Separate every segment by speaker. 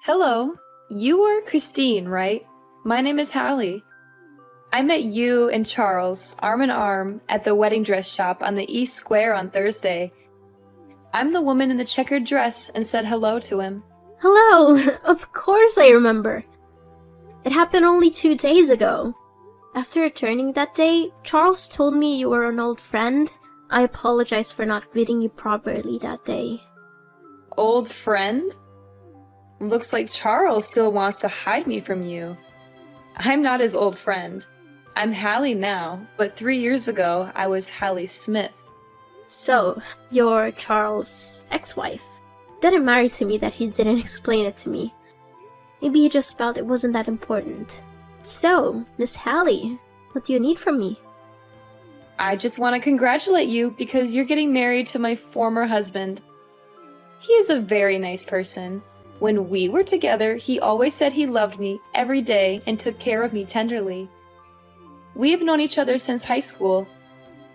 Speaker 1: Hello, you are Christine, right? My name is Hallie. I met you and Charles, arm in arm, at the wedding dress shop on the East Square on Thursday. I'm the woman in the checkered dress and said hello to him.
Speaker 2: Hello! Of course I remember. It happened only 2 days ago. After returning that day, Charles told me you were an old friend. I apologize for not greeting you properly that day.
Speaker 1: Old friend? Looks like Charles still wants to hide me from you. I'm not his old friend. I'm Hallie now, but 3 years ago I was Hallie Smith.
Speaker 2: So, you're Charles' ex-wife. Didn't matter to me that he didn't explain it to me. Maybe he just felt it wasn't that important. So, Miss Hallie, what do you need from me?
Speaker 1: I just want to congratulate you because you're getting married to my former husband. He is a very nice person. When we were together, he always said he loved me every day and took care of me tenderly. We have known each other since high school.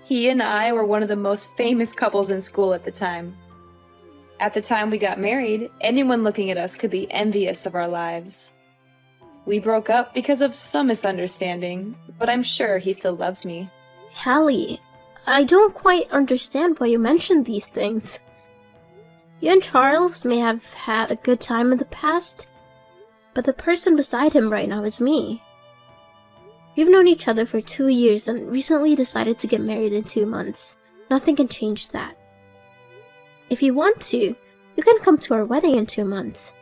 Speaker 1: He and I were one of the most famous couples in school at the time. At the time we got married, anyone looking at us could be envious of our lives. We broke up because of some misunderstanding, but I'm sure he still loves me.
Speaker 2: Hallie, I don't quite understand why you mentioned these things. You and Charles may have had a good time in the past, but the person beside him right now is me. We've known each other for 2 years and recently decided to get married in 2 months. Nothing can change that. If you want to, you can come to our wedding in 2 months.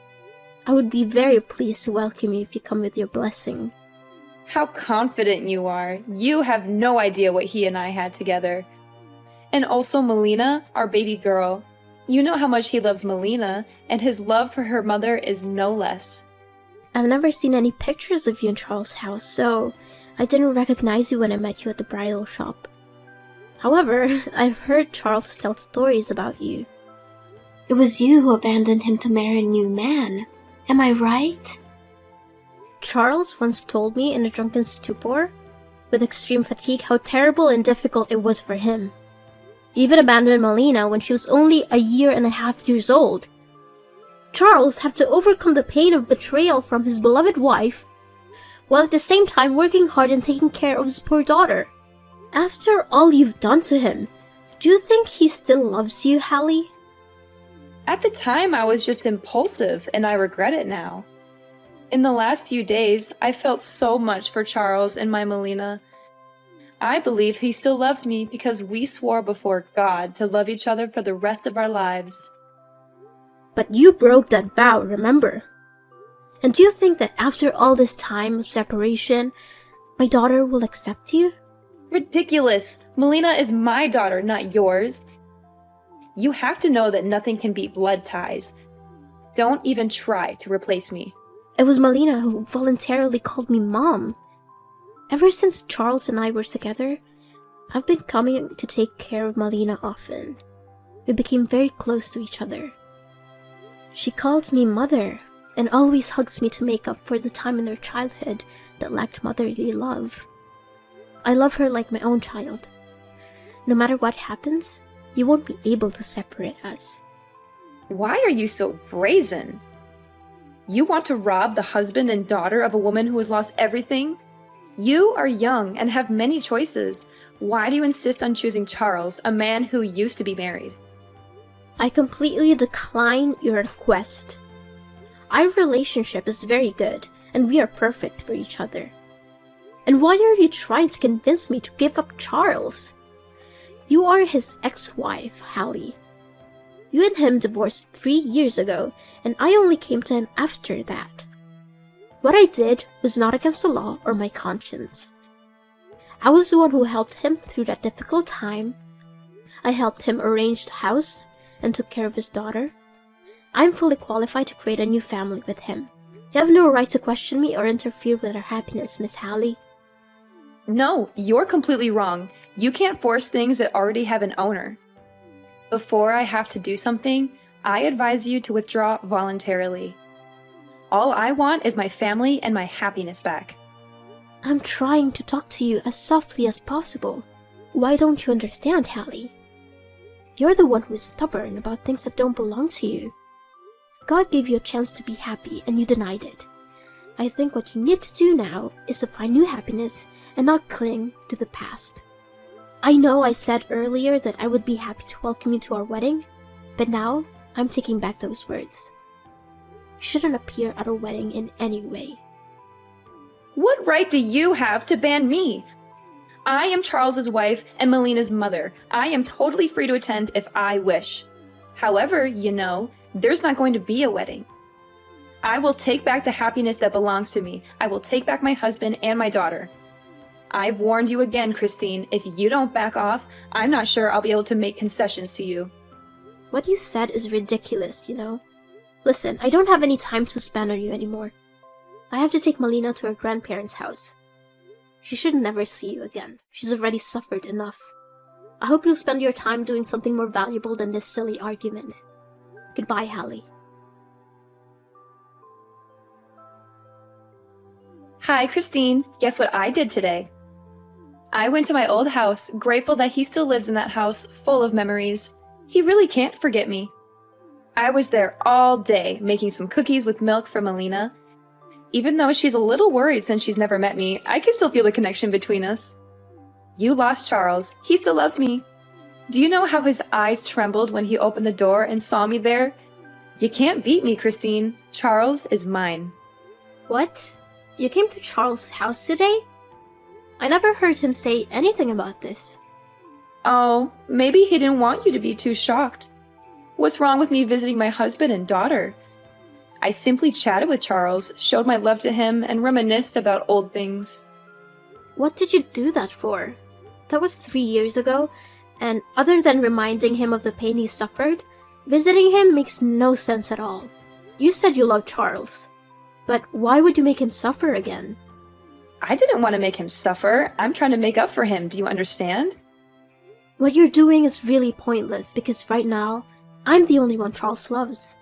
Speaker 2: I would be very pleased to welcome you if you come with your blessing.
Speaker 1: How confident you are. You have no idea what he and I had together. And also Melina, our baby girl. You know how much he loves Melina, and his love for her mother is no less.
Speaker 2: I've never seen any pictures of you in Charles' house, so I didn't recognize you when I met you at the bridal shop. However, I've heard Charles tell stories about you. It was you who abandoned him to marry a new man. Am I right? Charles once told me in a drunken stupor, with extreme fatigue, how terrible and difficult it was for him. He even abandoned Melina when she was only 1.5 years old. Charles had to overcome the pain of betrayal from his beloved wife, while at the same time working hard and taking care of his poor daughter. After all you've done to him, do you think he still loves you, Hallie?
Speaker 1: At the time, I was just impulsive, and I regret it now. In the last few days, I felt so much for Charles and my Melina. I believe he still loves me because we swore before God to love each other for the rest of our lives.
Speaker 2: But you broke that vow, remember? And do you think that after all this time of separation, my daughter will accept you?
Speaker 1: Ridiculous! Melina is my daughter, not yours. You have to know that nothing can beat blood ties. Don't even try to replace me.
Speaker 2: It was Melina who voluntarily called me Mom. Ever since Charles and I were together, I've been coming to take care of Melina often. We became very close to each other. She calls me Mother and always hugs me to make up for the time in her childhood that lacked motherly love. I love her like my own child. No matter what happens, you won't be able to separate us.
Speaker 1: Why are you so brazen? You want to rob the husband and daughter of a woman who has lost everything? You are young and have many choices. Why do you insist on choosing Charles, a man who used to be married?
Speaker 2: I completely decline your request. Our relationship is very good, and we are perfect for each other. And why are you trying to convince me to give up Charles? You are his ex-wife, Hallie. You and him divorced 3 years ago, and I only came to him after that. What I did was not against the law or my conscience. I was the one who helped him through that difficult time. I helped him arrange the house and took care of his daughter. I'm fully qualified to create a new family with him. You have no right to question me or interfere with our happiness, Miss Hallie.
Speaker 1: No, you're completely wrong. You can't force things that already have an owner. Before I have to do something, I advise you to withdraw voluntarily. All I want is my family and my happiness back.
Speaker 2: I'm trying to talk to you as softly as possible. Why don't you understand, Hallie? You're the one who is stubborn about things that don't belong to you. God gave you a chance to be happy and you denied it. I think what you need to do now is to find new happiness and not cling to the past. I know I said earlier that I would be happy to welcome you to our wedding, but now I'm taking back those words. You shouldn't appear at our wedding in any way.
Speaker 1: What right do you have to ban me? I am Charles's wife and Melina's mother. I am totally free to attend if I wish. However, there's not going to be a wedding. I will take back the happiness that belongs to me. I will take back my husband and my daughter. I've warned you again, Christine. If you don't back off, I'm not sure I'll be able to make concessions to you.
Speaker 2: What you said is ridiculous, Listen, I don't have any time to spend on you anymore. I have to take Melina to her grandparents' house. She should never see you again. She's already suffered enough. I hope you'll spend your time doing something more valuable than this silly argument. Goodbye, Hallie.
Speaker 1: Hi, Christine. Guess what I did today? I went to my old house, grateful that he still lives in that house, full of memories. He really can't forget me. I was there all day, making some cookies with milk for Melina. Even though she's a little worried since she's never met me, I can still feel the connection between us. You lost Charles. He still loves me. Do you know how his eyes trembled when he opened the door and saw me there? You can't beat me, Christine. Charles is mine.
Speaker 2: What? You came to Charles' house today? I never heard him say anything about this.
Speaker 1: Oh, maybe he didn't want you to be too shocked. What's wrong with me visiting my husband and daughter? I simply chatted with Charles, showed my love to him, and reminisced about old things.
Speaker 2: What did you do that for? That was 3 years ago, and other than reminding him of the pain he suffered, visiting him makes no sense at all. You said you loved Charles, but why would you make him suffer again?
Speaker 1: I didn't want to make him suffer. I'm trying to make up for him. Do you understand?
Speaker 2: What you're doing is really pointless because right now, I'm the only one Charles loves.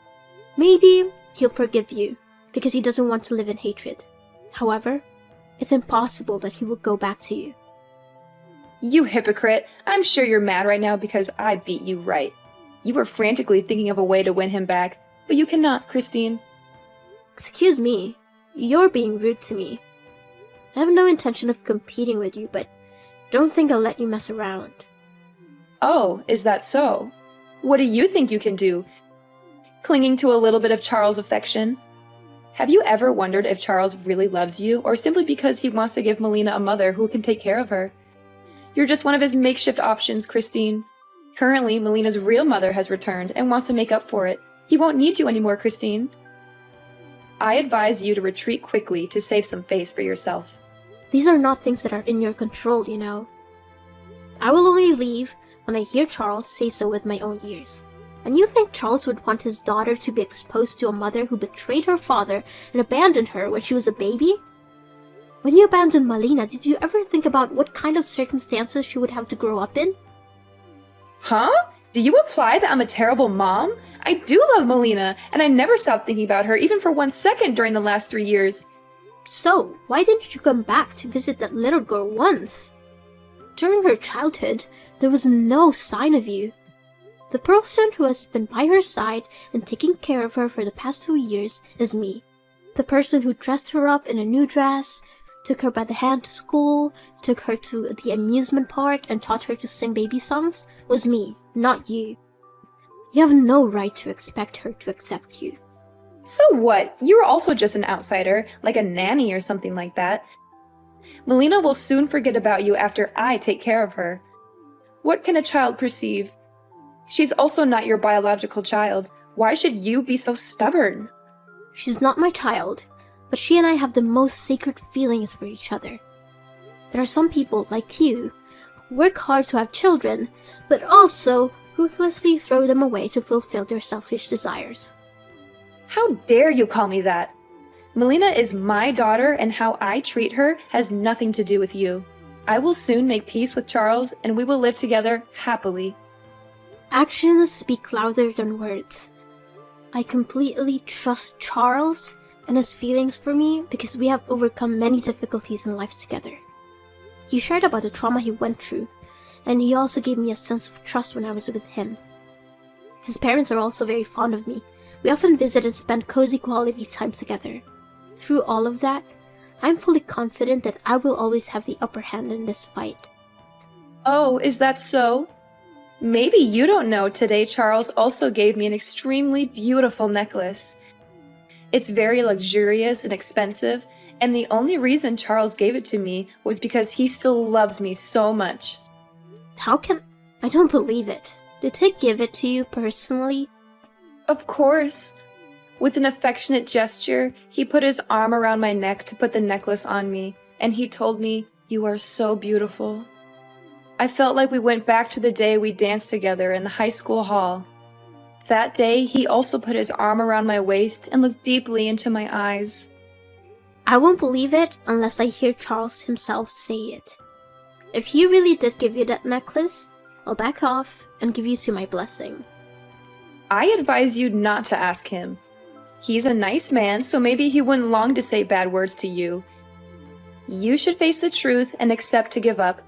Speaker 2: Maybe he'll forgive you because he doesn't want to live in hatred. However, it's impossible that he will go back to you.
Speaker 1: You hypocrite. I'm sure you're mad right now because I beat you right. You were frantically thinking of a way to win him back, but you cannot, Christine.
Speaker 2: Excuse me, you're being rude to me. I have no intention of competing with you, but don't think I'll let you mess around.
Speaker 1: Oh, is that so? What do you think you can do? Clinging to a little bit of Charles' affection? Have you ever wondered if Charles really loves you, or simply because he wants to give Melina a mother who can take care of her? You're just one of his makeshift options, Christine. Currently, Melina's real mother has returned and wants to make up for it. He won't need you anymore, Christine. I advise you to retreat quickly to save some face for yourself.
Speaker 2: These are not things that are in your control, I will only leave when I hear Charles say so with my own ears. And you think Charles would want his daughter to be exposed to a mother who betrayed her father and abandoned her when she was a baby? When you abandoned Melina, did you ever think about what kind of circumstances she would have to grow up in?
Speaker 1: Huh? Do you imply that I'm a terrible mom? I do love Melina, and I never stopped thinking about her even for 1 second during the last 3 years.
Speaker 2: So, why didn't you come back to visit that little girl once? During her childhood, there was no sign of you. The person who has been by her side and taking care of her for the past 2 years is me. The person who dressed her up in a new dress, took her by the hand to school, took her to the amusement park, and taught her to sing baby songs was me, not you. You have no right to expect her to accept you.
Speaker 1: So what? You're also just an outsider, like a nanny or something like that. Melina will soon forget about you after I take care of her. What can a child perceive? She's also not your biological child. Why should you be so stubborn?
Speaker 2: She's not my child, but she and I have the most sacred feelings for each other. There are some people like you who work hard to have children, but also ruthlessly throw them away to fulfill their selfish desires.
Speaker 1: How dare you call me that? Melina is my daughter, and how I treat her has nothing to do with you. I will soon make peace with Charles, and we will live together happily.
Speaker 2: Actions speak louder than words. I completely trust Charles and his feelings for me because we have overcome many difficulties in life together. He shared about the trauma he went through, and he also gave me a sense of trust when I was with him. His parents are also very fond of me. We often visit and spend cozy quality time together. Through all of that, I'm fully confident that I will always have the upper hand in this fight.
Speaker 1: Oh, is that so? Maybe you don't know today Charles also gave me an extremely beautiful necklace. It's very luxurious and expensive, and the only reason Charles gave it to me was because he still loves me so much.
Speaker 2: How can... I don't believe it. Did he give it to you personally?
Speaker 1: Of course. With an affectionate gesture, he put his arm around my neck to put the necklace on me, and he told me, "You are so beautiful." I felt like we went back to the day we danced together in the high school hall. That day, he also put his arm around my waist and looked deeply into my eyes.
Speaker 2: I won't believe it unless I hear Charles himself say it. If he really did give you that necklace, I'll back off and give you to my blessing.
Speaker 1: I advise you not to ask him. He's a nice man, so maybe he wouldn't long to say bad words to you. You should face the truth and accept to give up.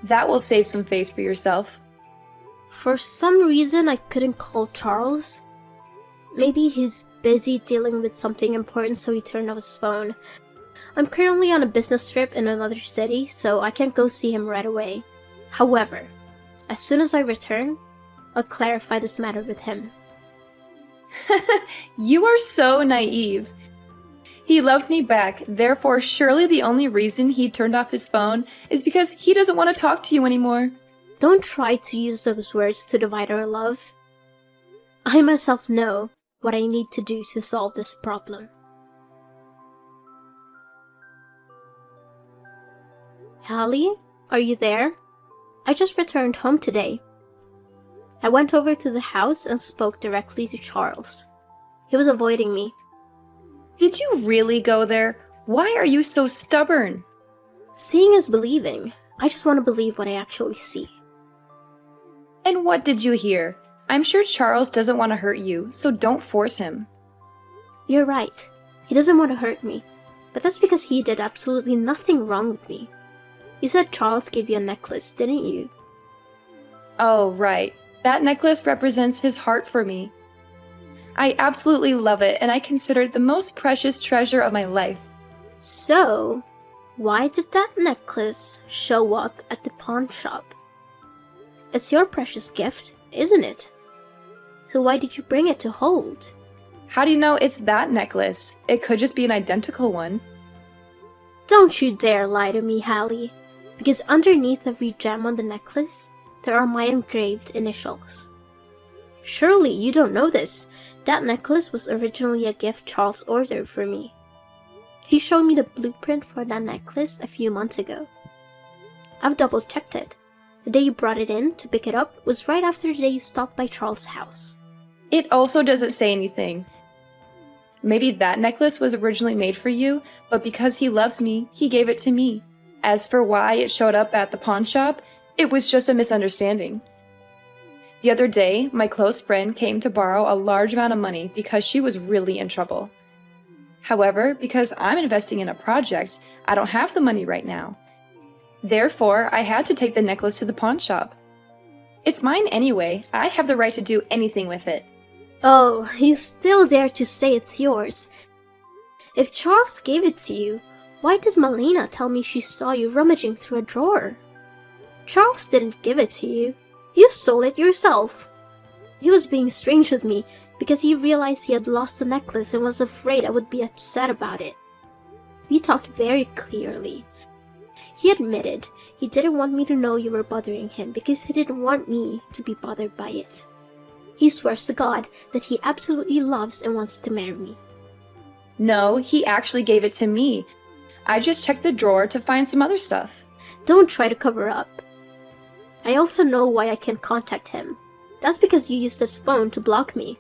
Speaker 1: That will save some face for yourself.
Speaker 2: For some reason, I couldn't call Charles. Maybe he's busy dealing with something important, so he turned off his phone. I'm currently on a business trip in another city, so I can't go see him right away. However, as soon as I return, I'll clarify this matter with him.
Speaker 1: You are so naive. He loves me back, therefore surely the only reason he turned off his phone is because he doesn't want to talk to you anymore.
Speaker 2: Don't try to use those words to divide our love. I myself know what I need to do to solve this problem. Hallie, are you there? I just returned home today. I went over to the house and spoke directly to Charles. He was avoiding me.
Speaker 1: Did you really go there? Why are you so stubborn?
Speaker 2: Seeing is believing. I just want to believe what I actually see.
Speaker 1: And what did you hear? I'm sure Charles doesn't want to hurt you, so don't force him.
Speaker 2: You're right. He doesn't want to hurt me. But that's because he did absolutely nothing wrong with me. You said Charles gave you a necklace, didn't you?
Speaker 1: Oh, right. That necklace represents his heart for me. I absolutely love it, and I consider it the most precious treasure of my life.
Speaker 2: So, why did that necklace show up at the pawn shop? It's your precious gift, isn't it? So why did you bring it to hold?
Speaker 1: How do you know it's that necklace? It could just be an identical one.
Speaker 2: Don't you dare lie to me, Hallie. Because underneath every gem on the necklace, there are my engraved initials. Surely you don't know this. That necklace was originally a gift Charles ordered for me. He showed me the blueprint for that necklace a few months ago. I've double-checked it. The day you brought it in to pick it up was right after the day you stopped by Charles' house.
Speaker 1: It also doesn't say anything. Maybe that necklace was originally made for you, but because he loves me, he gave it to me. As for why it showed up at the pawn shop, it was just a misunderstanding. The other day, my close friend came to borrow a large amount of money because she was really in trouble. However, because I'm investing in a project, I don't have the money right now. Therefore, I had to take the necklace to the pawn shop. It's mine anyway. I have the right to do anything with it.
Speaker 2: Oh, you still dare to say it's yours. If Charles gave it to you, why did Melina tell me she saw you rummaging through a drawer? Charles didn't give it to you. You stole it yourself. He was being strange with me because he realized he had lost the necklace and was afraid I would be upset about it. We talked very clearly. He admitted he didn't want me to know you were bothering him because he didn't want me to be bothered by it. He swears to God that he absolutely loves and wants to marry me.
Speaker 1: No, he actually gave it to me. I just checked the drawer to find some other stuff.
Speaker 2: Don't try to cover up. I also know why I can't contact him. That's because you used his phone to block me.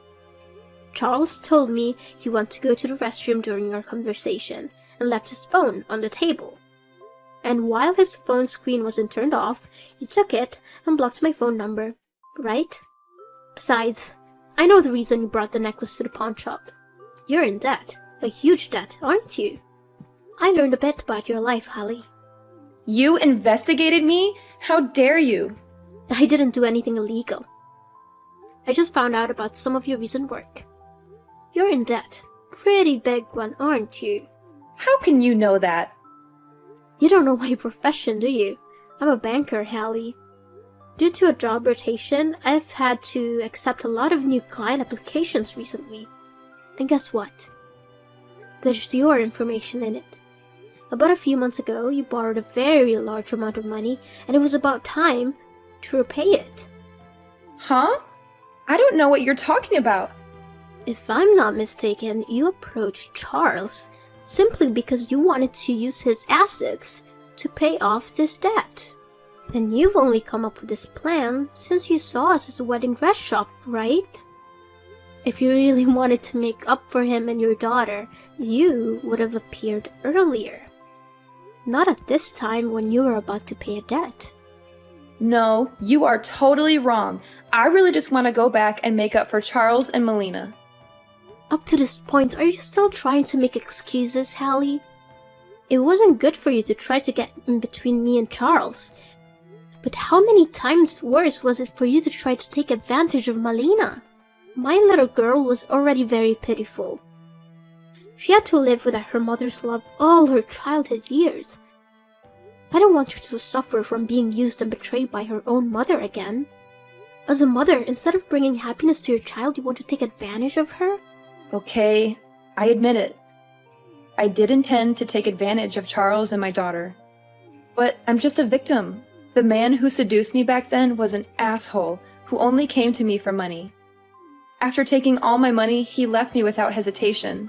Speaker 2: Charles told me he went to go to the restroom during our conversation and left his phone on the table. And while his phone screen wasn't turned off, you took it and blocked my phone number, right? Besides, I know the reason you brought the necklace to the pawn shop. You're in debt. A huge debt, aren't you? I learned a bit about your life, Hallie.
Speaker 1: You investigated me? How dare you?
Speaker 2: I didn't do anything illegal. I just found out about some of your recent work. You're in debt. Pretty big one, aren't you?
Speaker 1: How can you know that?
Speaker 2: You don't know my profession, do you? I'm a banker, Hallie. Due to a job rotation, I've had to accept a lot of new client applications recently. And guess what? There's your information in it. About a few months ago, you borrowed a very large amount of money, and it was about time to repay it.
Speaker 1: Huh? I don't know what you're talking about.
Speaker 2: If I'm not mistaken, you approached Charles simply because you wanted to use his assets to pay off this debt. And you've only come up with this plan since you saw us at the wedding dress shop, right? If you really wanted to make up for him and your daughter, you would have appeared earlier. Not at this time when you were about to pay a debt.
Speaker 1: No, you are totally wrong. I really just want to go back and make up for Charles and Melina.
Speaker 2: Up to this point, are you still trying to make excuses, Hallie? It wasn't good for you to try to get in between me and Charles. But how many times worse was it for you to try to take advantage of Melina? My little girl was already very pitiful. She had to live without her mother's love all her childhood years. I don't want her to suffer from being used and betrayed by her own mother again. As a mother, instead of bringing happiness to your child, you want to take advantage of her?
Speaker 1: Okay, I admit it. I did intend to take advantage of Charles and my daughter. But I'm just a victim. The man who seduced me back then was an asshole who only came to me for money. After taking all my money, he left me without hesitation.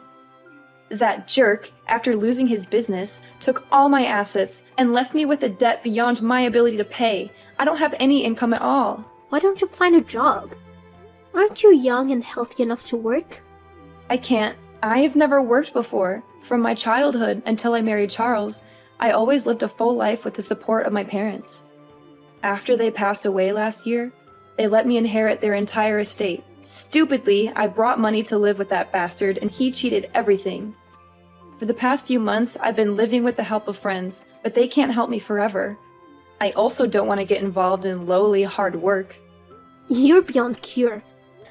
Speaker 1: That jerk, after losing his business, took all my assets and left me with a debt beyond my ability to pay. I don't have any income at all.
Speaker 2: Why don't you find a job? Aren't you young and healthy enough to work?
Speaker 1: I can't. I have never worked before. From my childhood until I married Charles, I always lived a full life with the support of my parents. After they passed away last year, they let me inherit their entire estate. Stupidly, I brought money to live with that bastard, and he cheated everything. For the past few months, I've been living with the help of friends, but they can't help me forever. I also don't want to get involved in lowly, hard work.
Speaker 2: You're beyond cure.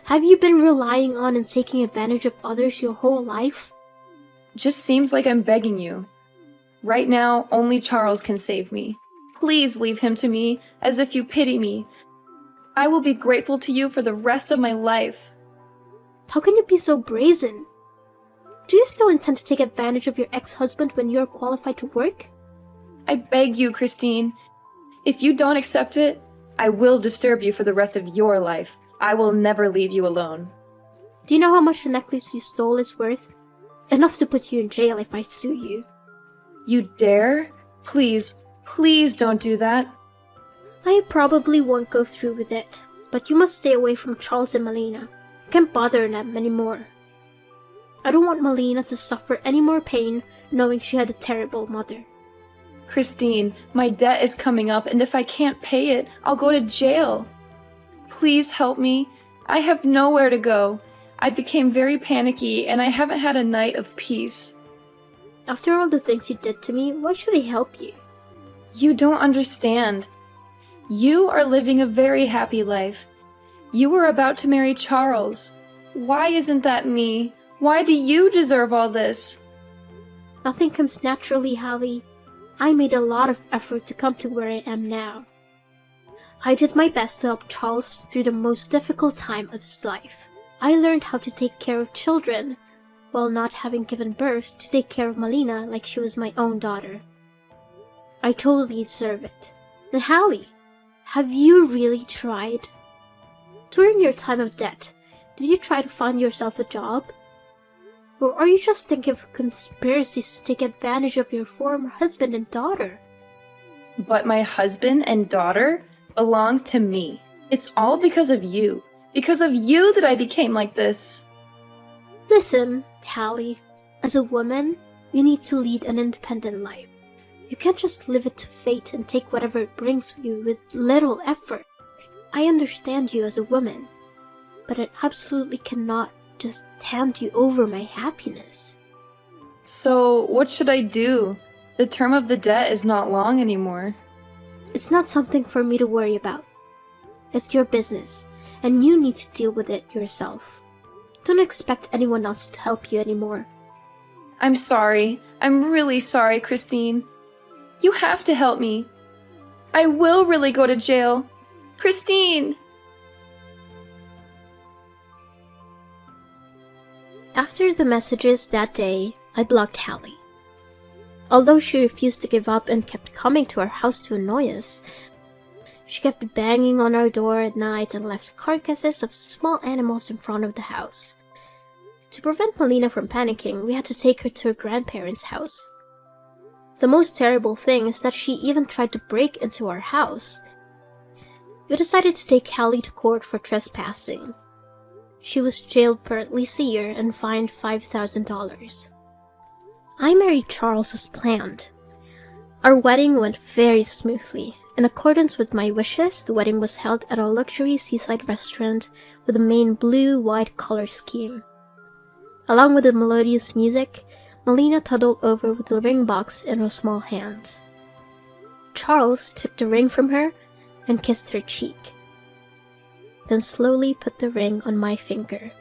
Speaker 2: Have you been relying on and taking advantage of others your whole life?
Speaker 1: Just seems like I'm begging you. Right now, only Charles can save me. Please leave him to me, as if you pity me. I will be grateful to you for the rest of my life.
Speaker 2: How can you be so brazen? Do you still intend to take advantage of your ex-husband when you're qualified to work?
Speaker 1: I beg you, Christine. If you don't accept it, I will disturb you for the rest of your life. I will never leave you alone.
Speaker 2: Do you know how much the necklace you stole is worth? Enough to put you in jail if I sue you.
Speaker 1: You dare? Please, please don't do that.
Speaker 2: I probably won't go through with it, but you must stay away from Charles and Melina. You can't bother them anymore. I don't want Melina to suffer any more pain knowing she had a terrible mother.
Speaker 1: Christine, my debt is coming up, and if I can't pay it, I'll go to jail. Please help me. I have nowhere to go. I became very panicky, and I haven't had a night of peace.
Speaker 2: After all the things you did to me, why should I help you?
Speaker 1: You don't understand. You are living a very happy life. You were about to marry Charles. Why isn't that me? Why do you deserve all this?
Speaker 2: Nothing comes naturally, Hallie. I made a lot of effort to come to where I am now. I did my best to help Charles through the most difficult time of his life. I learned how to take care of children, while not having given birth to take care of Melina like she was my own daughter. I totally deserve it. And Hallie, have you really tried? During your time of debt, did you try to find yourself a job? Or are you just thinking of conspiracies to take advantage of your former husband and daughter?
Speaker 1: But my husband and daughter belong to me. It's all because of you. Because of you that I became like this.
Speaker 2: Listen, Hallie, as a woman, you need to lead an independent life. You can't just leave it to fate and take whatever it brings you with little effort. I understand you as a woman, but I absolutely cannot just hand you over my happiness.
Speaker 1: So, what should I do? The term of the debt is not long anymore.
Speaker 2: It's not something for me to worry about. It's your business, and you need to deal with it yourself. Don't expect anyone else to help you anymore.
Speaker 1: I'm sorry. I'm really sorry, Christine. You have to help me. I will really go to jail. Christine!
Speaker 2: After the messages that day, I blocked Hallie. Although she refused to give up and kept coming to our house to annoy us, she kept banging on our door at night and left carcasses of small animals in front of the house. To prevent Melina from panicking, we had to take her to her grandparents' house. The most terrible thing is that she even tried to break into our house. We decided to take Hallie to court for trespassing. She was jailed for at least a year and fined $5,000. I married Charles as planned. Our wedding went very smoothly. In accordance with my wishes, the wedding was held at a luxury seaside restaurant with a main blue-white color scheme. Along with the melodious music, Melina toddled over with the ring box in her small hands. Charles took the ring from her and kissed her cheek, then slowly put the ring on my finger.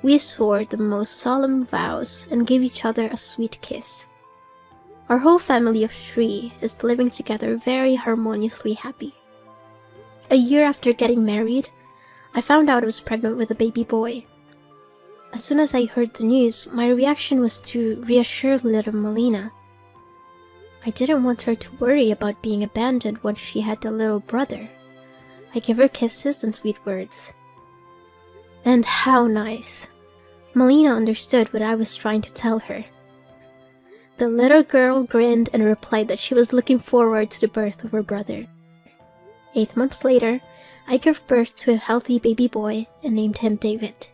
Speaker 2: We swore the most solemn vows and gave each other a sweet kiss. Our whole family of 3 is living together very harmoniously happy. A year after getting married, I found out I was pregnant with a baby boy. As soon as I heard the news, my reaction was to reassure little Melina. I didn't want her to worry about being abandoned once she had a little brother. I gave her kisses and sweet words. And how nice! Melina understood what I was trying to tell her. The little girl grinned and replied that she was looking forward to the birth of her brother. 8 months later, I gave birth to a healthy baby boy and named him David.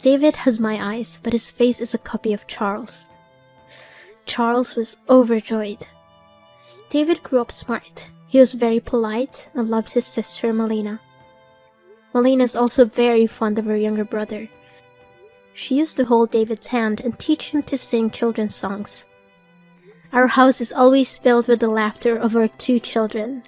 Speaker 2: David has my eyes, but his face is a copy of Charles. Charles was overjoyed. David grew up smart. He was very polite and loved his sister Melina. Melina is also very fond of her younger brother. She used to hold David's hand and teach him to sing children's songs. Our house is always filled with the laughter of our 2 children.